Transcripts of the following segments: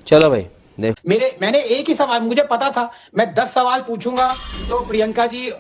चलो भाई देख। मैंने एक ही सवाल, मुझे पता था मैं 10 सवाल पूछूंगा तो प्रियंका जी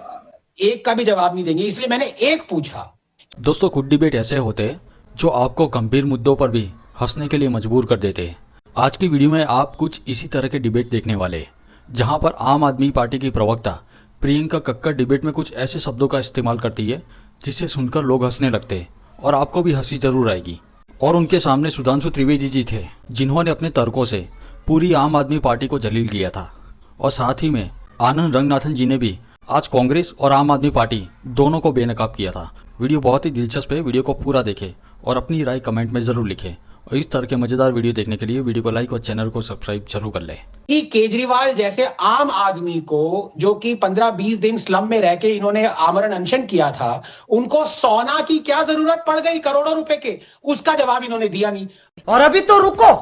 एक का भी जवाब नहीं देंगे, इसलिए मैंने एक पूछा। दोस्तों, कुछ डिबेट ऐसे होते हैं जो आपको गंभीर मुद्दों पर भी हंसने के लिए मजबूर कर देते हैं। आज की वीडियो में आप कुछ इसी तरह के डिबेट देखने वाले हैं, जहां पर आम आदमी पार्टी की प्रवक्ता प्रियंका कक्कड़ डिबेट में कुछ ऐसे शब्दों का इस्तेमाल करती है जिसे सुनकर लोग हंसने लगते हैं और आपको भी हंसी जरूर आएगी। और उनके सामने सुधांशु त्रिवेदी जी थे, जिन्होंने अपने तर्कों से पूरी आम आदमी पार्टी को जलील किया था। और साथ ही में आनंद रंगनाथन जी ने भी आज कांग्रेस और आम आदमी पार्टी दोनों को बेनकाब किया था। वीडियो बहुत ही दिलचस्प है, वीडियो को पूरा देखें और अपनी राय कमेंट में जरूर लिखें। और इस तरह के मजेदार वीडियो देखने के लिए वीडियो को लाइक और चैनल को सब्सक्राइब जरूर कर लें। कि केजरीवाल जैसे आम आदमी को, जो कि 15-20 दिन स्लम में रह के इन्होंने आमरण अनशन किया था, उनको सोना की क्या जरूरत पड़ गई करोड़ों रुपए के, उसका जवाब इन्होंने दिया नहीं। और अभी तो रुको,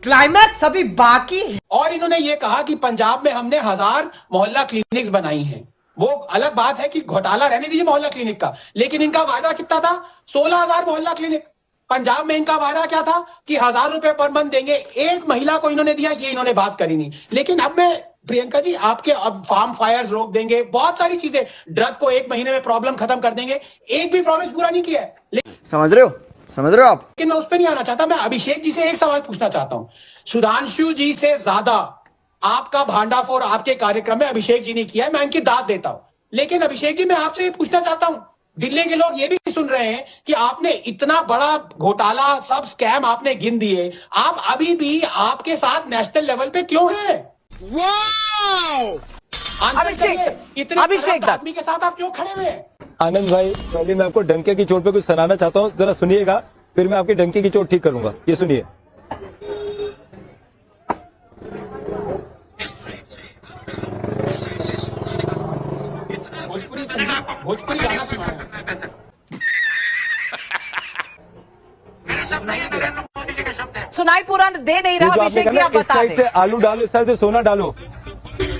क्लाइमैक्स अभी बाकी है। और इन्होंने ये कहा कि पंजाब में हमने 1000 मोहल्ला क्लिनिक्स बनाई हैं। वो अलग बात है कि घोटाला रहने दीजिए मोहल्ला क्लिनिक का, लेकिन इनका वादा कितना था? 16,000 मोहल्ला क्लिनिक। पंजाब में इनका वादा क्या था कि 1000 रुपए पर मंथ देंगे, एक महिला को इन्होंने दिया, ये इन्होंने बात करी नहीं। लेकिन अब मैं प्रियंका जी आपके अब फार्म फायर्स रोक देंगे, बहुत सारी चीजें, ड्रग को 1 महीने में प्रॉब्लम खत्म कर देंगे, एक भी प्रॉमिस पूरा नहीं किया है। समझ रहे हो आप? लेकिन मैं उस पर नहीं आना चाहता। मैं अभिषेक जी से एक सवाल पूछना चाहता हूं। सुधांशु जी से ज्यादा आपका भांडाफोड़ आपके कार्यक्रम में अभिषेक जी ने किया है, मैं इनकी दाद देता हूं। लेकिन अभिषेक जी मैं आपसे ये पूछना चाहता हूं, दिल्ली के लोग ये भी सुन रहे हैं कि आपने इतना बड़ा घोटाला, सब स्कैम आपने गिन दिए, आप अभी भी आपके साथ नेशनल लेवल पे क्यों हैं? अभिषेक आदमी के साथ आप क्यों खड़े हुए हैं? आनंद भाई, पहले मैं आपको डंके की चोट पे कुछ सुनाना चाहता हूँ, जरा सुनिएगा, फिर मैं आपकी डंके की चोट ठीक करूंगा। ये सुनिए। भोजपुरी गाना सुनाई पूरा दे नहीं रहा। अभिषेक जी आप इस बता साइड दें। से आलू डालो, इस साइड से सोना डालो।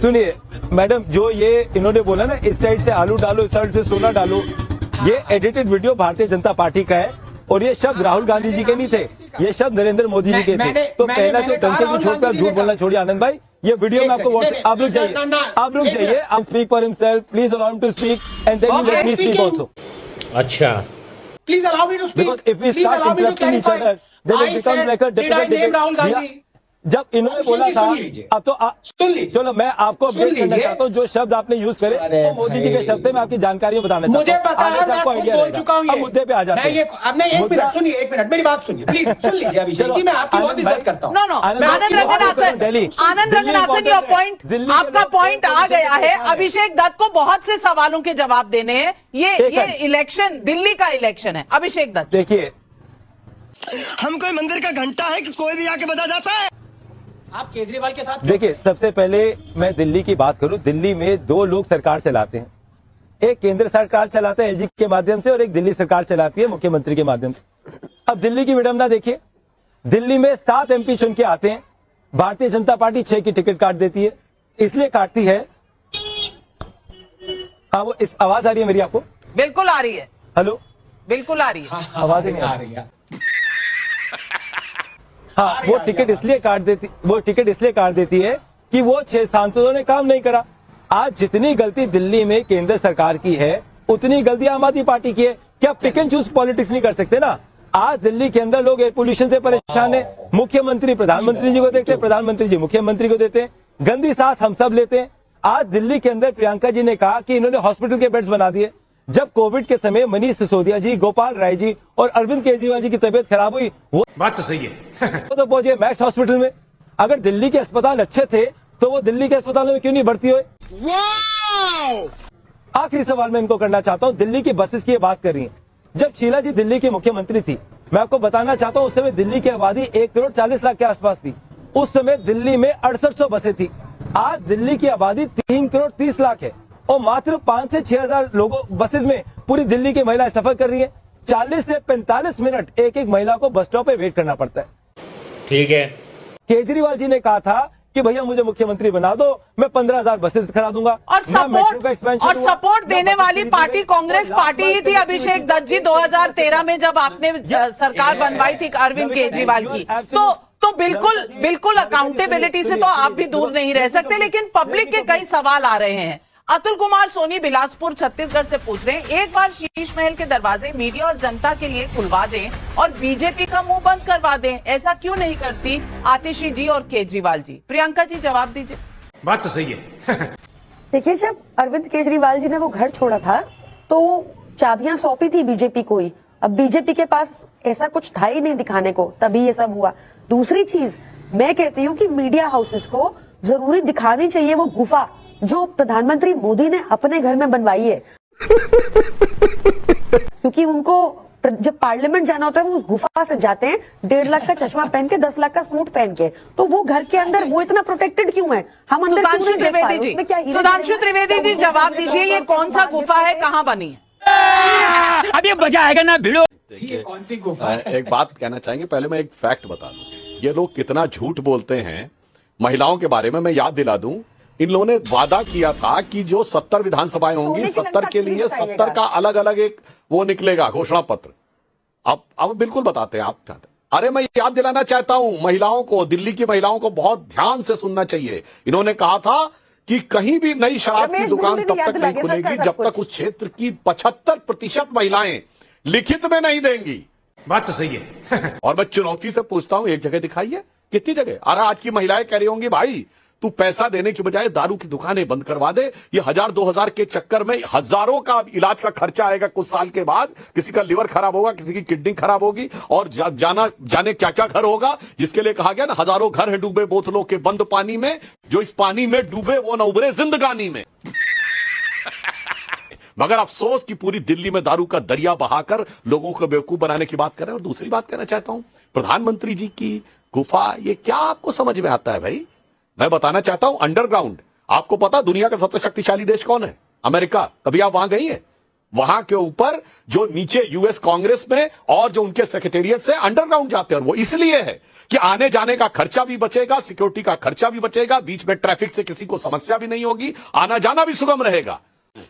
सुनिए मैडम, जो ये इन्होंने बोला ना, इस साइड से आलू डालो, इस साइड से सोना डालो, ये edited video Bharatiya Janata party का है और ये शब्द राहुल गांधी जी के नहीं थे, ये शब्द नरेंद्र मोदी जी के थे। तो पहला जो डंके की चोट पर झूठ बोलना छोड़िए आनंद भाई, ये वीडियो में आपको व्हाट्सएप, आप रुक जाइए, आप speak for himself, please allow him to speak and then you let me speak also. अच्छा, please allow me to speak, because if we start interrupting each other then it becomes like a difficult debate. जब इन्होंने बोला था, अब तो चलो मैं आपको अपडेट करना चाहता हूँ, जो शब्द आपने यूज करे वो मोदी जी के शब्द थे, मैं आपकी जानकारी बताना चाहता हूँ। मुझे पता है, मैं आपको आइडिया बोल चुका हूँ। अब मुद्दे पे आ जाते हैं। एक मिनट मेरी बात सुनिए प्लीज, सुन लीजिए अभिषेक जी, मैं आपकी बहुत इज्जत करता हूँ। आनंद रंगनाथन, योर पॉइंट, आपका पॉइंट आ गया है। अभिषेक दत्त को बहुत से सवालों के जवाब देने हैं। ये इलेक्शन, दिल्ली का इलेक्शन है। अभिषेक दत्त, देखिए, हम कोई मंदिर का घंटा है कि कोई भी आके बता जाता है? आप केजरीवाल के साथ देखिए, सबसे पहले मैं दिल्ली की बात करूं। दिल्ली में 2 लोग सरकार चलाते हैं, एक केंद्र सरकार चलाता है एलजी के माध्यम से और एक दिल्ली सरकार चलाती है मुख्यमंत्री के माध्यम से। अब दिल्ली की विडंबना देखिए, दिल्ली में 7 एमपी चुन के आते हैं, भारतीय जनता पार्टी 6 की टिकट काट देती है। इसलिए काटती है, हाँ वो इस आवाज आ रही है मेरी आपको? बिल्कुल आ रही है। हेलो, बिल्कुल आ रही है। आवाज ही नहीं आ रही है। हाँ, वो टिकट इसलिए काट देती है कि वो 6 सांसदों ने काम नहीं करा। आज जितनी गलती दिल्ली में केंद्र सरकार की है, उतनी गलती आम आदमी पार्टी की है। क्या पिक एंड चूज पॉलिटिक्स नहीं कर सकते ना? आज दिल्ली के अंदर लोग एयर पोल्यूशन से परेशान है, मुख्यमंत्री प्रधानमंत्री जी को देखते हैं, प्रधानमंत्री जी मुख्यमंत्री को देते हैं, गंदी सांस हम सब लेते हैं। आज दिल्ली के अंदर प्रियंका जी ने कहा कि इन्होंने हॉस्पिटल के बेड्स बना दिए। जब कोविड के समय मनीष सिसोदिया जी, गोपाल राय जी और अरविंद केजरीवाल जी की तबीयत खराब हुई, वो बात तो सही है। वो तो पहुंचे मैक्स हॉस्पिटल में। अगर दिल्ली के अस्पताल अच्छे थे तो वो दिल्ली के अस्पतालों में क्यों नहीं भर्ती हुए? आखिरी सवाल मैं इनको करना चाहता हूं, दिल्ली की बसेस की बात कर रही है। जब शीला जी दिल्ली की मुख्यमंत्री थी, मैं आपको बताना चाहता हूं, उस समय दिल्ली की आबादी 1 करोड़ 40 लाख के आसपास थी। उस समय दिल्ली में 6800 बसें थी। आज दिल्ली की आबादी 3 करोड़ 30 लाख है और मात्र 5 से 6 हजार लोगों बसेस में पूरी दिल्ली की महिलाएं सफर कर रही है। 40 से 45 मिनट एक महिला को बस स्टॉप पे वेट करना पड़ता है। ठीक है, केजरीवाल जी ने कहा था कि भैया मुझे मुख्यमंत्री बना दो, मैं 15,000 बसेस खड़ा दूंगा। और सपोर्ट देने वाली पार्टी कांग्रेस पार्टी ही थी। अभिषेक दत्त जी, 2013 में जब आपने सरकार बनवाई थी अरविंद केजरीवाल की, तो तो बिल्कुल अकाउंटेबिलिटी से तो आप भी दूर नहीं रह सकते, लेकिन पब्लिक के कई सवाल आ रहे हैं। अतुल कुमार सोनी बिलासपुर छत्तीसगढ़ से पूछ रहे हैं, एक बार शीश महल के दरवाजे मीडिया और जनता के लिए खुलवा दें और बीजेपी का मुंह बंद करवा दें, ऐसा क्यों नहीं करती आतिशी जी और केजरीवाल जी? प्रियंका जी जवाब दीजिए। बात तो सही है। देखिए, जब अरविंद केजरीवाल जी ने वो घर छोड़ा था तो चाबियां सौंपी थी बीजेपी को ही। अब बीजेपी के पास ऐसा कुछ था ही नहीं दिखाने को, तभी ये सब हुआ। दूसरी चीज मैं कहती हूँ कि मीडिया हाउसेस को जरूरी दिखानी चाहिए वो गुफा जो प्रधानमंत्री मोदी ने अपने घर में बनवाई है, क्योंकि उनको जब पार्लियामेंट जाना होता है वो उस गुफा से जाते हैं 1.5 लाख का चश्मा पहन के, 10 लाख का सूट पहन के, तो वो घर के अंदर वो इतना प्रोटेक्टेड क्यों है? हम अंदर क्यों नहीं देख पा रहे? उसमें क्या हीरे सुधांशु त्रिवेदी जी जवाब दीजिए, ये कौन सा गुफा है, कहाँ बनी है? अब ये मजा आएगा ना भिड़ो। ये कौन सी गुफा है? एक बात कहना चाहेंगे, पहले मैं एक फैक्ट बता दूं, ये लोग कितना झूठ बोलते हैं महिलाओं के बारे में। मैं याद दिला दूं, इन लोगों ने वादा किया था कि जो 70 विधानसभाएं होंगी, 70 के लिए 70 का अलग अलग एक वो निकलेगा घोषणा पत्र। अब बिल्कुल बताते हैं आप चाहते। अरे मैं याद दिलाना चाहता हूं महिलाओं को, दिल्ली की महिलाओं को बहुत ध्यान से सुनना चाहिए। इन्होंने कहा था कि कहीं भी नई शराब की दुकान तब तक नहीं खुलेगी जब तक उस क्षेत्र की 75% महिलाएं लिखित में नहीं देंगी। बात तो सही है। और मैं चुनौती से पूछता हूं, एक जगह दिखाइए, कितनी जगह? अरे आज की महिलाएं कह रही होंगी, भाई तू पैसा देने की बजाय दारू की दुकानें बंद करवा दे। ये 1000-2000 के चक्कर में हजारों का इलाज का खर्चा आएगा कुछ साल के बाद। किसी का लिवर खराब होगा, किसी की किडनी खराब होगी, और जाने क्या क्या घर होगा, जिसके लिए कहा गया ना, हजारों घर है डूबे बोतलों के बंद पानी में, जो इस पानी में डूबे वो न उबरे जिंदगानी में। मगर अफसोस कि पूरी दिल्ली में दारू का दरिया बहाकर लोगों को बेवकूफ बनाने की बात कर रहे हैं। और दूसरी बात कहना चाहता हूं, प्रधानमंत्री जी की गुफा, ये क्या आपको समझ में आता है भाई? मैं बताना चाहता हूं, अंडरग्राउंड। आपको पता दुनिया का सबसे शक्तिशाली देश कौन है? अमेरिका। कभी आप वहां गई है? वहां के ऊपर जो नीचे यूएस कांग्रेस में और जो उनके सेक्रेटेरिएट से अंडरग्राउंड जाते हैं, और वो इसलिए है कि आने जाने का खर्चा भी बचेगा, सिक्योरिटी का खर्चा भी बचेगा, बीच में ट्रैफिक से किसी को समस्या भी नहीं होगी, आना जाना भी सुगम रहेगा।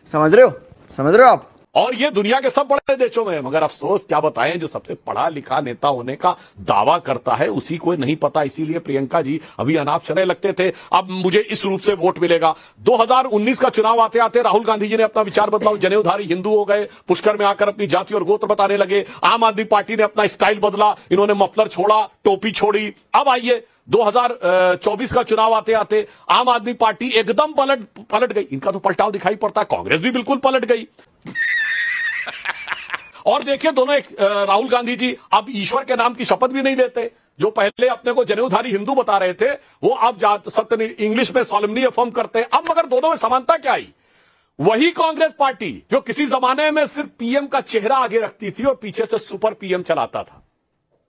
समझ रहे हो आप? और ये दुनिया के सब बड़े देशों में है। मगर अफसोस क्या बताएं, जो सबसे पढ़ा लिखा नेता होने का दावा करता है उसी को नहीं पता। इसीलिए प्रियंका जी अभी अनाप शनय लगते थे, अब मुझे इस रूप से वोट मिलेगा। 2019 का चुनाव आते आते राहुल गांधी जी ने अपना विचार बदला, जनेऊधारी हिंदू हो गए, पुष्कर में आकर अपनी जाति और गोत्र बताने लगे। आम आदमी पार्टी ने अपना स्टाइल बदला, इन्होंने मफलर छोड़ा, टोपी छोड़ी। अब आइए 2024 का चुनाव आते आते आम आदमी पार्टी एकदम पलट गई। इनका तो पलटाव दिखाई पड़ता है, कांग्रेस भी बिल्कुल पलट गई। और देखिए दोनों राहुल गांधी जी अब ईश्वर के नाम की शपथ भी नहीं लेते। जो पहले अपने को जनेऊधारी हिंदू बता रहे थे, वो अब सत्य इंग्लिश में सोलेमनली अफर्म करते हैं। अब मगर दोनों में समानता क्या आई? वही कांग्रेस पार्टी जो किसी जमाने में सिर्फ पीएम का चेहरा आगे रखती थी और पीछे से सुपर पीएम चलाता था,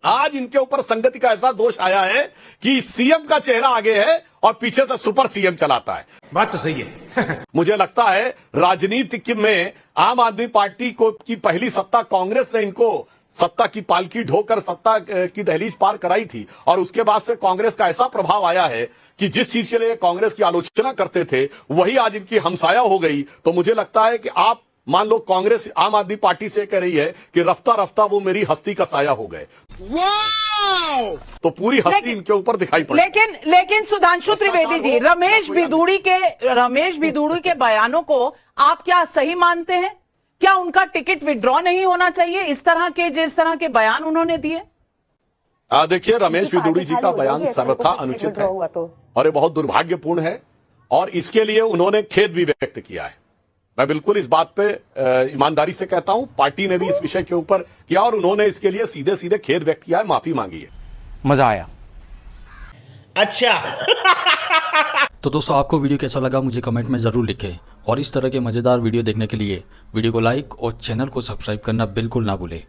आज इनके ऊपर संगति का ऐसा दोष आया है कि सीएम का चेहरा आगे है और पीछे से सुपर सीएम चलाता है। बात तो सही है। मुझे लगता है राजनीति में आम आदमी पार्टी को की पहली सत्ता कांग्रेस ने इनको सत्ता की पालकी ढोकर सत्ता की दहलीज पार कराई थी, और उसके बाद से कांग्रेस का ऐसा प्रभाव आया है कि जिस चीज के लिए कांग्रेस की आलोचना करते थे वही आज इनकी हमसाया हो गई। तो मुझे लगता है कि आप मान लो कांग्रेस आम आदमी पार्टी से कह रही है कि रफ्ता रफ्ता वो मेरी हस्ती का साया हो गए, तो पूरी हस्ती इनके ऊपर दिखाई पड़ी। लेकिन सुधांशु त्रिवेदी जी, रमेश भिदुड़ी के बयानों को आप क्या सही मानते हैं? क्या उनका टिकट विड्रॉ नहीं होना चाहिए जिस तरह के बयान उन्होंने दिए? देखिए, रमेश भिदुड़ी जी का बयान सर्वथा अनुचित है और ये बहुत दुर्भाग्यपूर्ण है, और इसके लिए उन्होंने खेद भी व्यक्त किया है। मैं बिल्कुल इस बात पे ईमानदारी से कहता हूं, पार्टी ने भी इस विषय के ऊपर किया और उन्होंने इसके लिए सीधे सीधे खेद व्यक्त किया है, माफी मांगी है। मजा आया। अच्छा। तो दोस्तों, आपको वीडियो कैसा लगा मुझे कमेंट में ज़रूर लिखें, और इस तरह के मज़ेदार वीडियो देखने के लिए वीडियो को लाइक और चैनल को सब्सक्राइब करना बिल्कुल ना भूलें।